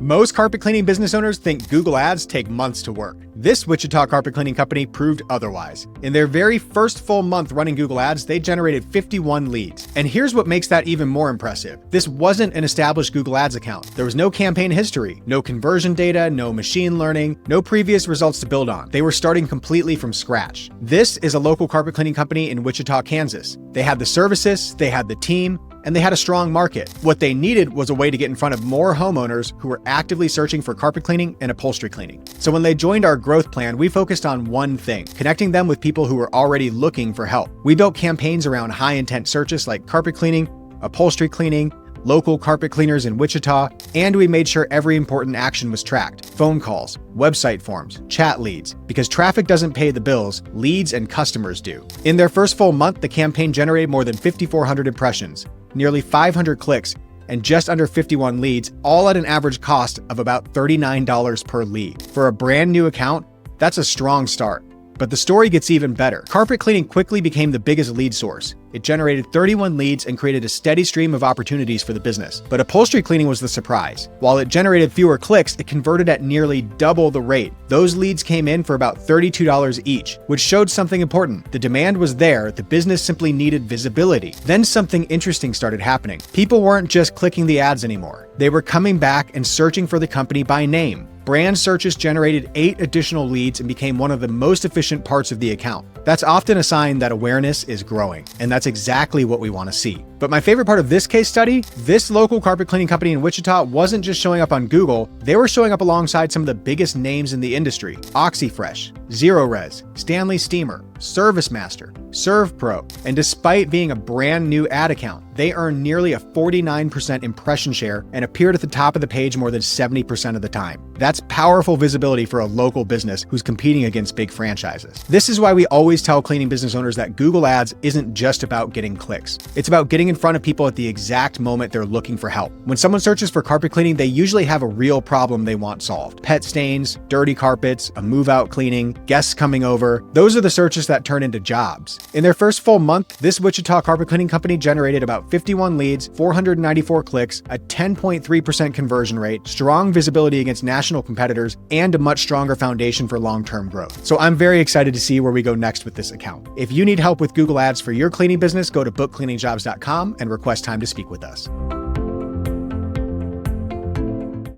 Most carpet cleaning business owners think Google Ads take months to work. This Wichita carpet cleaning company proved otherwise. In their very first full month running Google Ads, they generated 51 leads. And here's what makes that even more impressive. This wasn't an established Google Ads account. There was no campaign history, no conversion data, no machine learning, no previous results to build on. They were starting completely from scratch. This is a local carpet cleaning company in Wichita, Kansas. They had the services, they had the team, and they had a strong market. What they needed was a way to get in front of more homeowners who were actively searching for carpet cleaning and upholstery cleaning. So when they joined our growth plan, we focused on one thing: connecting them with people who were already looking for help. We built campaigns around high-intent searches like carpet cleaning, upholstery cleaning, local carpet cleaners in Wichita, and we made sure every important action was tracked: phone calls, website forms, chat leads, because traffic doesn't pay the bills, leads and customers do. In their first full month, the campaign generated more than 5,400 impressions, nearly 500 clicks, and just under 51 leads, all at an average cost of about $39 per lead. For a brand new account, that's a strong start. But the story gets even better. Carpet cleaning quickly became the biggest lead source. It generated 31 leads and created a steady stream of opportunities for the business. But upholstery cleaning was the surprise. While it generated fewer clicks, it converted at nearly double the rate. Those leads came in for about $32 each, which showed something important. The demand was there, the business simply needed visibility. Then something interesting started happening. People weren't just clicking the ads anymore. They were coming back and searching for the company by name. Brand searches generated 8 additional leads and became one of the most efficient parts of the account. That's often a sign that awareness is growing, and that's exactly what we want to see. But my favorite part of this case study, this local carpet cleaning company in Wichita wasn't just showing up on Google, they were showing up alongside some of the biggest names in the industry: OxyFresh, Zerorez, Stanley Steemer, ServiceMaster, SERVPRO. And despite being a brand new ad account, they earned nearly a 49% impression share and appeared at the top of the page more than 70% of the time. That's powerful visibility for a local business who's competing against big franchises. This is why we always tell cleaning business owners that Google Ads isn't just about getting clicks. It's about getting in front of people at the exact moment they're looking for help. When someone searches for carpet cleaning, they usually have a real problem they want solved: pet stains, dirty carpets, a move-out cleaning, guests coming over. Those are the searches that turn into jobs. In their first full month, this Wichita carpet cleaning company generated about 51 leads, 494 clicks, a 10.3% conversion rate, strong visibility against national competitors, and a much stronger foundation for long-term growth. So I'm very excited to see where we go next with this account. If you need help with Google Ads for your cleaning business, go to bookcleaningjobs.com and request time to speak with us.